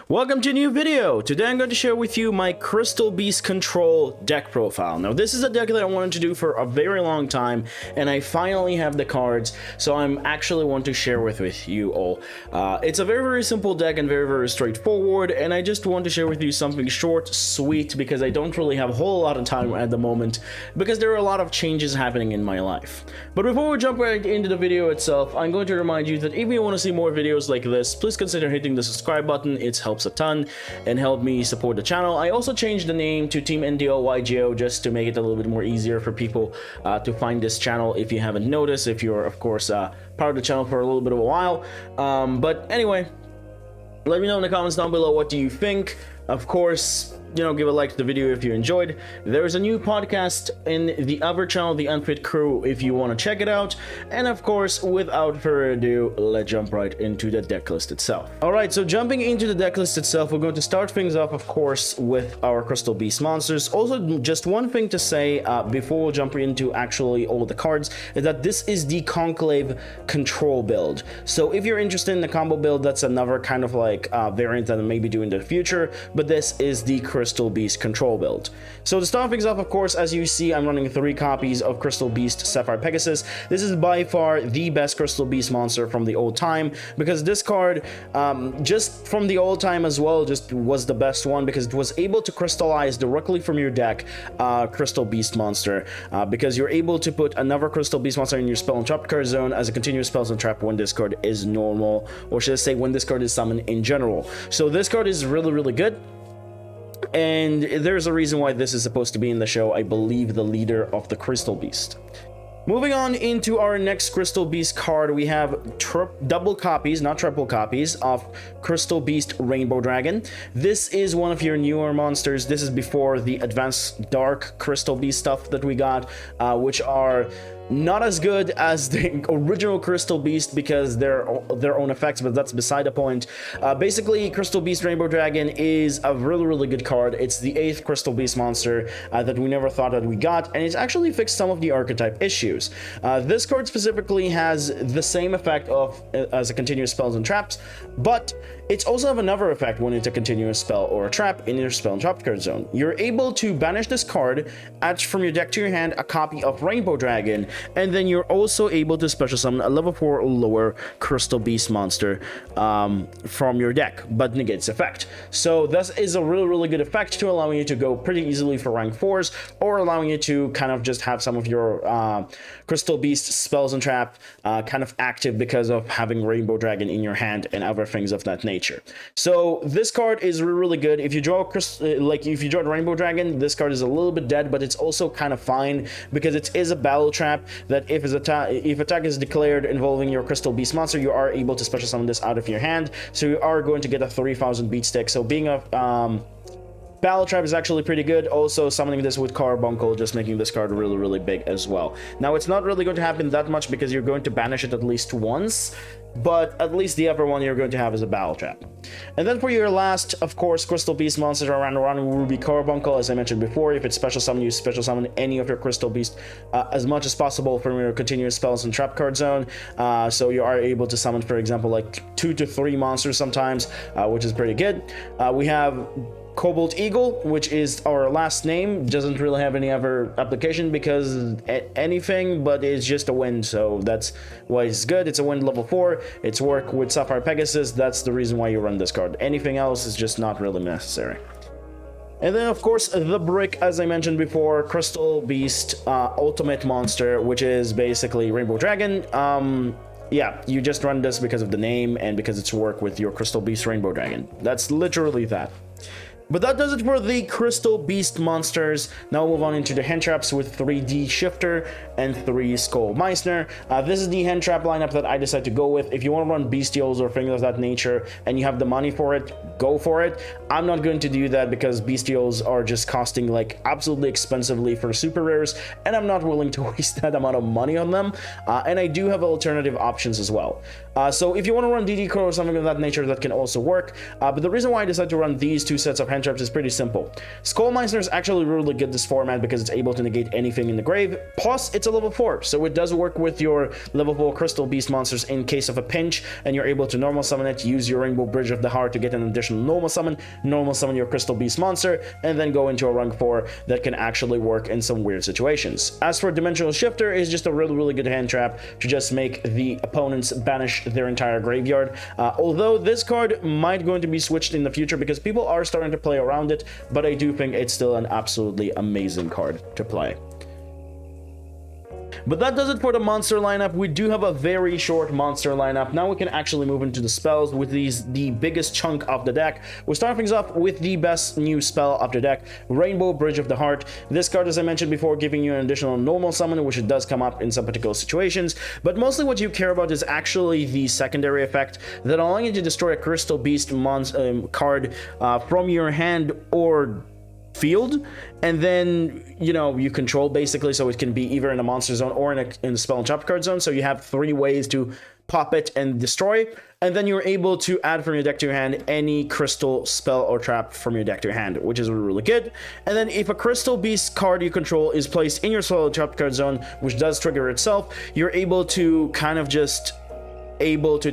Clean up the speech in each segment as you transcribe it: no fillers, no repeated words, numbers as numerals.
Welcome to a new video. Today I'm going to share with you my Crystal Beast Control deck profile. Now this is a deck that I wanted to do for a very long time and I finally have the cards, so I'm actually want to share with you all. It's a very simple deck and very straightforward, and I just want to share with you something short, sweet, because I don't really have a whole lot of time at the moment because there are a lot of changes happening in my life. But before we jump right into the video itself, I'm going to remind you that if you want to see more videos like this, please consider hitting the subscribe button. It's helps a ton and help me support the channel. I also changed the name to teamndl yugioh just to make it a little bit more easier for people to find this channel if you haven't noticed, if you're of course part of the channel for a little bit of a while. But anyway, let me know in the comments down below what do you think. Of course, you know, give a like to the video if you enjoyed. There's a new podcast in the other channel, The Unfit Crew, if you want to check it out. And of course, without further ado, let's jump right into the deck list itself. Alright, so jumping into the deck list itself, we're going to start things off, of course, with our Crystal Beast monsters. Also, just one thing to say before we jump into actually all the cards is that this is the Conclave control build. So if you're interested in the combo build, that's another kind of like variant that I may be doing in the future, but this is the Crystal Beast control build. So to start things off, of course, as you see, I'm running 3 copies of Crystal Beast Sapphire Pegasus. This is by far the best Crystal Beast monster from the old time, because this card, just from the old time as well, just was the best one because it was able to crystallize directly from your deck Crystal Beast monster, because you're able to put another Crystal Beast monster in your spell and trap card zone as a continuous spells and trap when this card is normal, or should I say when this card is summoned in general. So this card is really good. And there's a reason why this is supposed to be in the show, I believe, the leader of the Crystal Beast. Moving on into our next Crystal Beast card, we have double copies, not triple copies, of Crystal Beast Rainbow Dragon. This is one of your newer monsters. This is before the advanced Dark Crystal Beast stuff that we got, which are not as good as the original Crystal Beast because they're their own effects, but that's beside the point. Basically, Crystal Beast Rainbow Dragon is a really good card. It's the 8th Crystal Beast monster that we never thought that we got, and it's actually fixed some of the archetype issues. This card specifically has the same effect of as a continuous spells and traps, but it's also have another effect when it's a continuous spell or a trap in your spell and trap card zone. You're able to banish this card, add from your deck to your hand a copy of Rainbow Dragon, and then you're also able to special summon a level 4 or lower Crystal Beast monster from your deck, but negates effect. So this is a really good effect to allowing you to go pretty easily for rank 4s, or allowing you to kind of just have some of your Crystal Beast spells and trap kind of active because of having Rainbow Dragon in your hand and other things of that nature. So this card is really good. If you draw if you draw Rainbow Dragon, this card is a little bit dead, but it's also kind of fine because it is a battle trap that if attack is declared involving your Crystal Beast monster, you are able to special summon this out of your hand. So you are going to get a 3000 beat stick. So being a Battle Trap is actually pretty good. Also, summoning this with Carbuncle, just making this card really big as well. Now, it's not really going to happen that much because you're going to banish it at least once, but at least the other one you're going to have is a Battle Trap. And then for your last, of course, Crystal Beast monsters are running Ruby Carbuncle. As I mentioned before, if it's special summon, you special summon any of your Crystal Beast as much as possible from your continuous spells and trap card zone. So you are able to summon, for example, like 2 to 3 monsters sometimes, which is pretty good. We have Cobalt Eagle, which is our last name, doesn't really have any other application because anything, but it's just a wind, so that's why it's good. It's a wind level 4, it's work with Sapphire Pegasus, that's the reason why you run this card. Anything else is just not really necessary. And then, of course, the brick, as I mentioned before, Crystal Beast Ultimate Monster, which is basically Rainbow Dragon. Yeah, you just run this because of the name and because it's work with your Crystal Beast Rainbow Dragon. That's literally that. But that does it for the Crystal Beast monsters. Now we'll move on into the hand traps with 3D Shifter and 3 Skull Meissner. This is the hand trap lineup that I decided to go with. If you want to run Bestials or things of that nature and you have the money for it, go for it. I'm not going to do that because Bestials are just costing like absolutely expensively for super rares, and I'm not willing to waste that amount of money on them. And I do have alternative options as well. So if you want to run DD Crow or something of that nature, that can also work. But the reason why I decided to run these 2 sets of hand hand traps is pretty simple. Skullmeister is actually really good this format because it's able to negate anything in the grave, plus it's a level 4, so it does work with your level 4 Crystal Beast monsters in case of a pinch, and you're able to normal summon it, use your Rainbow Bridge of the Heart to get an additional normal summon your Crystal Beast monster, and then go into a rank 4 that can actually work in some weird situations. As for Dimensional Shifter, is just a really good hand trap to just make the opponents banish their entire graveyard, although this card might going to be switched in the future because people are starting to play around it, but I do think it's still an absolutely amazing card to play. But that does it for the monster lineup. We do have a very short monster lineup. Now we can actually move into the spells with the biggest chunk of the deck. We'll start things off with the best new spell of the deck, Rainbow Bridge of the Heart. This card, as I mentioned before, giving you an additional normal summon, which it does come up in some particular situations, but mostly what you care about is actually the secondary effect that allowing you to destroy a Crystal Beast card from your hand or field, and then you control basically, so it can be either in a monster zone or in the spell and trap card zone, so you have 3 ways to pop it and destroy, and then you're able to add from your deck to your hand any crystal spell or trap from your deck to your hand, which is really good. And then if a Crystal Beast card you control is placed in your spell or trap card zone, which does trigger itself, you're able to kind of just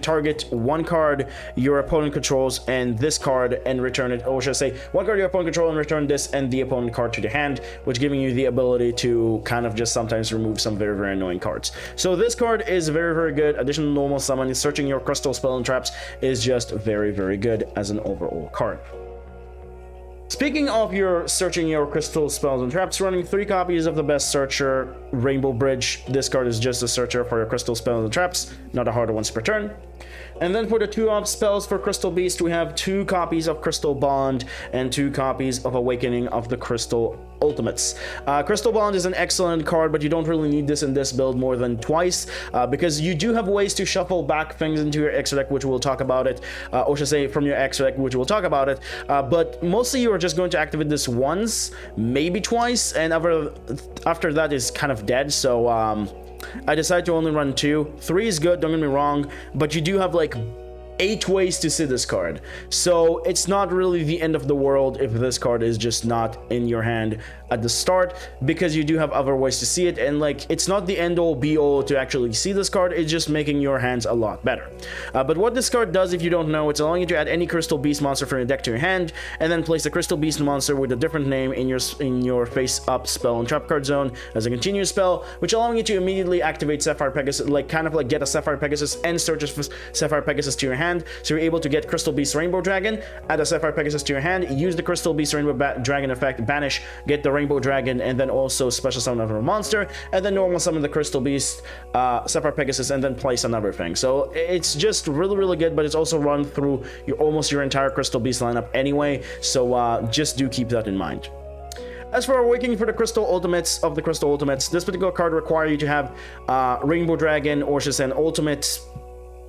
target one card your opponent controls and this card and return it, or should I say one card your opponent controls and return this and the opponent card to the hand, which giving you the ability to kind of just sometimes remove some very annoying cards. So this card is very good. Additional normal summon, searching your crystal spell and traps is just very good as an overall card. Speaking of searching your crystal spells and traps, running 3 copies of the best searcher, Rainbow Bridge. This card is just a searcher for your crystal spells and traps, not a harder ones per turn. And then for the 2-op spells for Crystal Beast, we have 2 copies of Crystal Bond and 2 copies of Awakening of the Crystal Ultimates. Crystal Bond is an excellent card, but you don't really need this in this build more than twice, because you do have ways to shuffle back things into your extra deck, which we'll talk about it, or should I say from your extra deck, which we'll talk about it, but mostly you are just going to activate this once, maybe twice, and after that is kind of dead, so I decided to only run 2. 3 is good, don't get me wrong, but you do have like 8 ways to see this card, so it's not really the end of the world if this card is just not in your hand at the start, because you do have other ways to see it, and like it's not the end all be all to actually see this card, it's just making your hands a lot better. But what this card does, if you don't know, it's allowing you to add any Crystal Beast monster from your deck to your hand, and then place a Crystal Beast monster with a different name in your face up spell and trap card zone as a continuous spell, which allowing you to immediately activate Sapphire Pegasus, like kind of like get a Sapphire Pegasus and search for Sapphire Pegasus to your hand, so you're able to get Crystal Beast Rainbow Dragon, add a Sapphire Pegasus to your hand, use the Crystal Beast Rainbow Dragon effect, banish, get the Rainbow Dragon, and then also special summon another monster, and then normal summon the Crystal Beast, Sapphire Pegasus, and then place another thing. So it's just really good, but it's also run through almost your entire Crystal Beast lineup anyway, so just do keep that in mind. As for Awakening for the Crystal Ultimates of the Crystal Ultimates, this particular card requires you to have Rainbow Dragon, or just an ultimate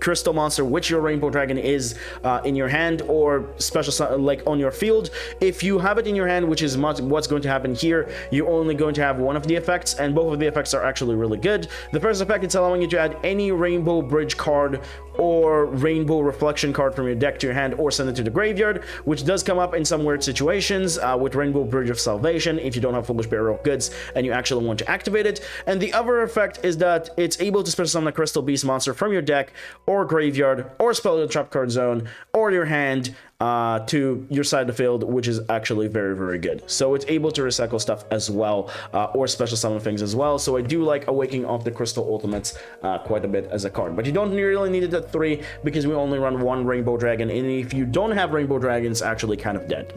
crystal monster which your Rainbow Dragon is in your hand, or special like on your field. If you have it in your hand, which is what's going to happen here, you're only going to have one of the effects, and both of the effects are actually really good. The first effect, it's allowing you to add any Rainbow Bridge card or Rainbow Reflection card from your deck to your hand, or send it to the graveyard, which does come up in some weird situations with Rainbow Bridge of Salvation if you don't have Foolish Bearer of Goods and you actually want to activate it. And the other effect is that it's able to special summon a Crystal Beast monster from your deck or graveyard or spell the trap card zone or your hand to your side of the field, which is actually very good. So it's able to recycle stuff as well, or special summon things as well. So I do like Awakening of the Crystal Ultimates quite a bit as a card, but you don't really need it at 3 because we only run 1 Rainbow Dragon, and if you don't have Rainbow Dragon, it's actually kind of dead.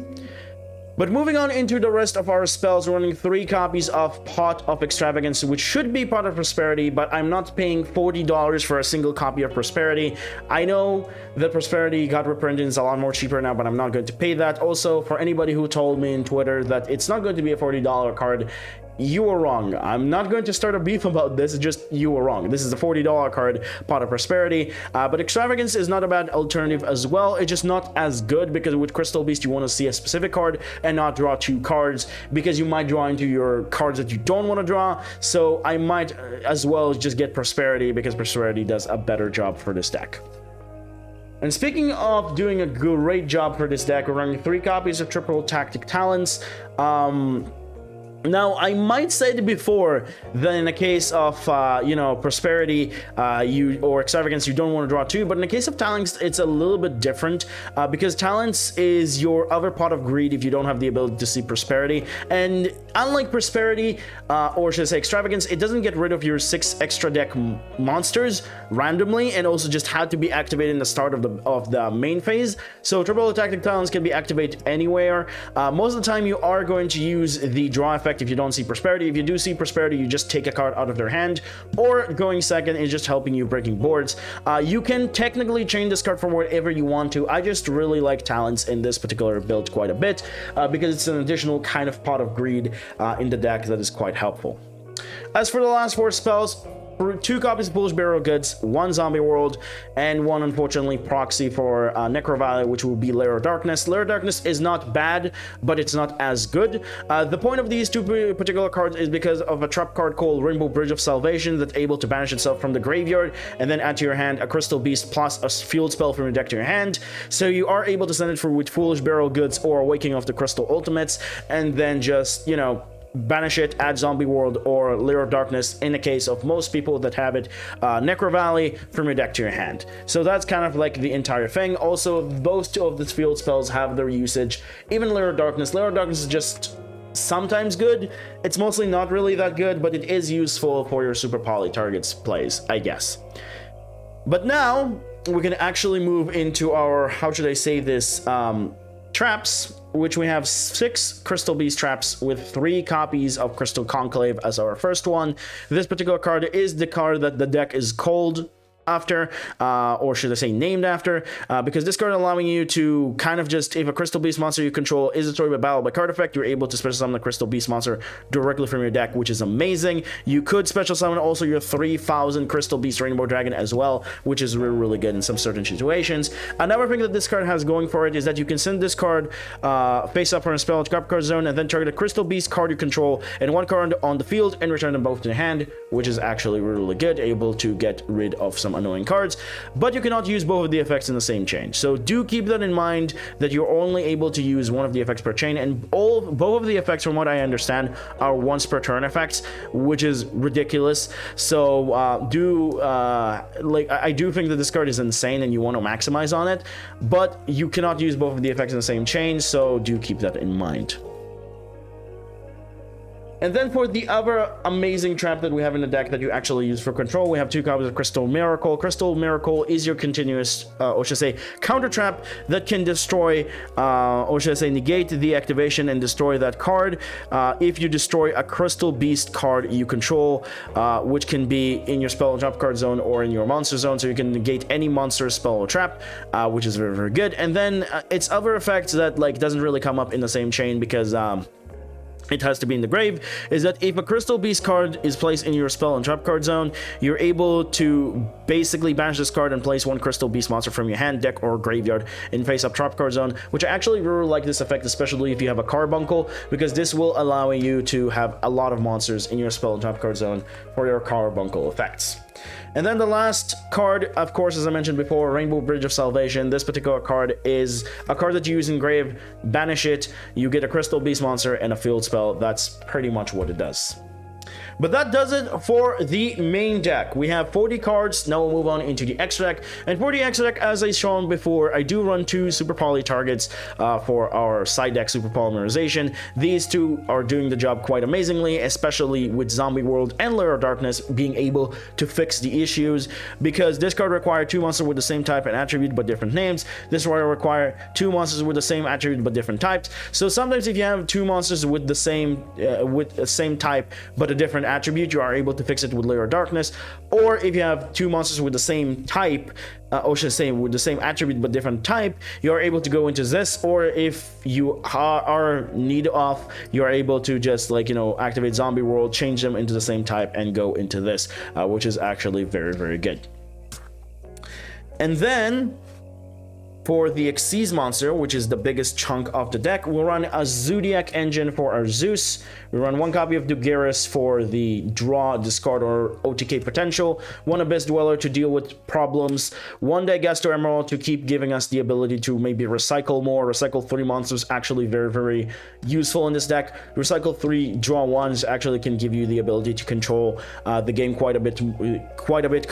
But moving on into the rest of our spells, we're running 3 copies of Pot of Extravagance, which should be Pot of Prosperity, but I'm not paying $40 for a single copy of Prosperity. I know that Prosperity got reprinted, is a lot more cheaper now, but I'm not going to pay that. Also, for anybody who told me in Twitter that it's not going to be a $40 card, you were wrong. I'm not going to start a beef about this, it's just you were wrong. This is a $40 card, Pot of Prosperity, but Extravagance is not a bad alternative as well. It's just not as good because with Crystal Beast you want to see a specific card and not draw 2 cards, because you might draw into your cards that you don't want to draw. So I might as well just get Prosperity, because Prosperity does a better job for this deck. And speaking of doing a great job for this deck, we're running 3 copies of Triple Tactic Talents. Now, I might say it before that in the case of, Prosperity or Extravagance, you don't want to draw 2, but in the case of Talents, it's a little bit different because Talents is your other pot of greed if you don't have the ability to see Prosperity. And unlike Prosperity, or should I say Extravagance, it doesn't get rid of your 6 extra deck monsters randomly and also just had to be activated in the start of the main phase. So Triple Tactic Talents can be activated anywhere. Most of the time, you are going to use the draw effect if you don't see Prosperity. If you do see Prosperity, you just take a card out of their hand, or going second is just helping you breaking boards. You can technically change this card for whatever you want to. I just really like Talents in this particular build quite a bit because it's an additional kind of pot of greed in the deck that is quite helpful. As for the last 4 spells, 2 copies of Foolish Burial Goods, 1 Zombie World, and 1, unfortunately, proxy for Necro Valley, which will be Lair of Darkness. Lair of Darkness is not bad, but it's not as good. The point of these 2 particular cards is because of a trap card called Rainbow Bridge of Salvation that's able to banish itself from the graveyard and then add to your hand a Crystal Beast plus a field spell from your deck to your hand. So you are able to send it through with Foolish Burial Goods or Awakening of the Crystal Ultimates, and then just, banish it, add Zombie World or Lair of Darkness in the case of most people that have it, Necro Valley from your deck to your hand. So that's kind of like the entire thing. Also, both of the field spells have their usage. Even Lair of Darkness. Lair of Darkness is just sometimes good. It's mostly not really that good, but it is useful for your Super Poly targets plays, I guess. But now we can actually move into our, how should I say this, traps, which we have 6 Crystal Beast traps with 3 copies of Crystal Conclave as our first one. This particular card is the card that the deck is called after, or should I say named after, because this card allowing you to kind of just, if a Crystal Beast monster you control is destroyed by battle by card effect, you're able to special summon the Crystal Beast monster directly from your deck, which is amazing. You could special summon also your 3000 Crystal Beast Rainbow Dragon as well, which is really, really good in some certain situations. Another thing that this card has going for it is that you can send this card face up from a spell trap card zone and then target a Crystal Beast card you control and 1 card on the field and return them both to the hand, which is actually really, really good, able to get rid of some annoying cards, but you cannot use both of the effects in the same chain. So do keep that in mind, that you're only able to use one of the effects per chain, and both of the effects, from what I understand, are once per turn effects, which is ridiculous. So I do think that this card is insane and you want to maximize on it, but you cannot use both of the effects in the same chain, so do keep that in mind. And then for the other amazing trap that we have in the deck that you actually use for control, we have 2 copies of Crystal Miracle. Crystal Miracle is your continuous, or should I say, counter trap that can destroy, or should I say, negate the activation and destroy that card if you destroy a Crystal Beast card you control, which can be in your spell and trap card zone or in your monster zone, so you can negate any monster, spell, or trap, which is very, very good. And then its other effects that doesn't really come up in the same chain because it has to be in the grave, is that if a Crystal Beast card is placed in your spell and trap card zone, you're able to basically banish this card and place 1 Crystal Beast monster from your hand, deck, or graveyard in face-up trap card zone, which I actually really like this effect, especially if you have a carbuncle, because this will allow you to have a lot of monsters in your spell and trap card zone for your carbuncle effects. And then the last card, of course, as I mentioned before, Rainbow Bridge of Salvation. This particular card is a card that you use in grave, banish it, you get a Crystal Beast monster and a field spell. That's pretty much what it does. But that does it for the main deck. We have 40 cards. Now we'll move on into the extra deck. And for the extra deck, as I shown before, I do run 2 Super Poly targets for our side deck Super Polymerization. These 2 are doing the job quite amazingly, especially with Zombie World and Lair of Darkness being able to fix the issues, because this card requires 2 monsters with the same type and attribute but different names. This will require 2 monsters with the same attribute but different types. So sometimes if you have 2 monsters with the same type but a different attribute, you are able to fix it with Lair of Darkness. Or if you have 2 monsters with the same type, or should I say with the same attribute but different type, you are able to go into this. Or if you are need off, you are able to just activate Zombie World, change them into the same type, and go into this, which is actually very, very good. And then For the Xyz monster, which is the biggest chunk of the deck, we'll run a Zodiac engine for our Zeus. We run 1 copy of Dugaris for the draw, discard, or OTK potential, 1 Abyss Dweller to deal with problems, 1 Digasto Emerald to keep giving us the ability to maybe recycle more. Recycle 3 monsters actually very useful in this deck. Recycle 3 draw 1s actually can give you the ability to control the game quite a bit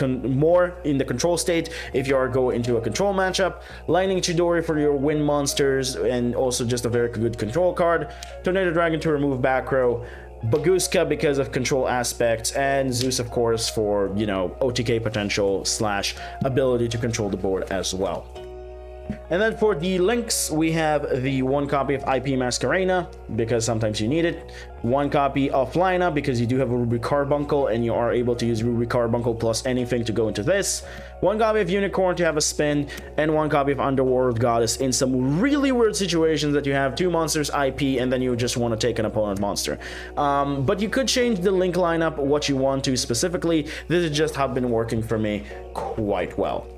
more in the control state if you are going into a control matchup. Lightning Chidori for your win monsters, and also just a very good control card. Tornado Dragon to remove back row. Baguska because of control aspects, and Zeus of course for, you know, OTK potential slash ability to control the board as well. And then for the links, we have the 1 copy of IP Masquerena, because sometimes you need it. 1 copy of Lina, because you do have a Ruby Carbuncle, and you are able to use Ruby Carbuncle plus anything to go into this. 1 copy of Unicorn to have a spin, and 1 copy of Underworld Goddess in some really weird situations that you have 2 monsters IP, and then you just want to take an opponent monster. But you could change the link lineup what you want to specifically. This is just how it's been working for me quite well.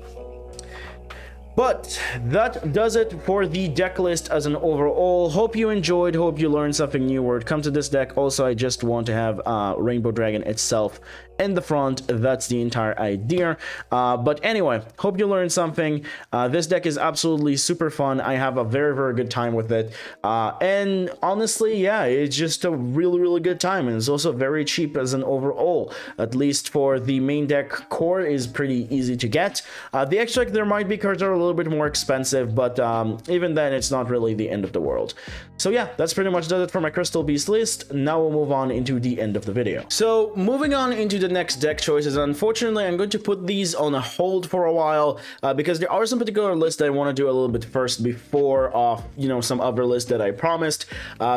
But that does it for the deck list as an overall. Hope you enjoyed, hope you learned something new where it comes to this deck. Also, I just want to have Rainbow Dragon itself in the front. That's the entire idea. But anyway, hope you learned something. This deck is absolutely super fun. I have a very good time with it. And honestly, yeah, it's just a really good time. And it's also very cheap as an overall. At least for the main deck core is pretty easy to get. The extract, there might be cards that are a little bit more expensive, but even then, it's not really the end of the world. So yeah, that's pretty much does it for my Crystal Beast list. Now we'll move on into the end of the video. So moving on into the next deck choices, unfortunately I'm going to put these on a hold for a while because there are some particular lists that I want to do a little bit first before you know, some other lists that I promised,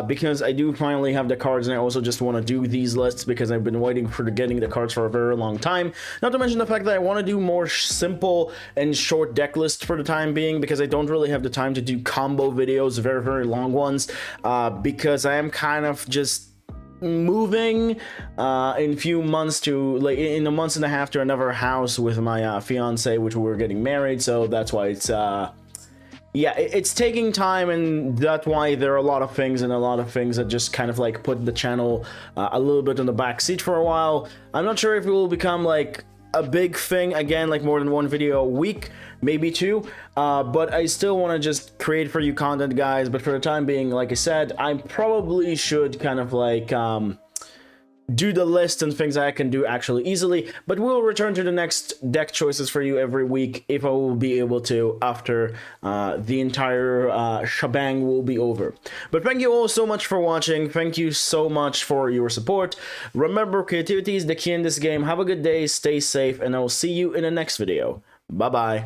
because I do finally have the cards, and I also just want to do these lists because I've been waiting for getting the cards for a very long time. Not to mention the fact that I want to do more simple and short deck lists for the time being, because I don't really have the time to do combo videos, very long ones, because I am kind of just moving in a few months to, like, in a month and a half to another house with my fiance, which we're getting married. So that's why it's yeah, it's taking time, and that's why there are a lot of things that just kind of like put the channel a little bit on the back seat for a while. I'm not sure if it will become like a big thing again, like more than 1 video a week, maybe 2, but I still want to just create for you content, guys. But for the time being, like I said, I probably should kind of like do the list and things I can do actually easily, but we'll return to the next deck choices for you every week if I will be able to after the entire shebang will be over. But thank you all so much for watching. Thank you so much for your support. Remember, creativity is the key in this game. Have a good day, stay safe, and I will see you in the next video. Bye bye.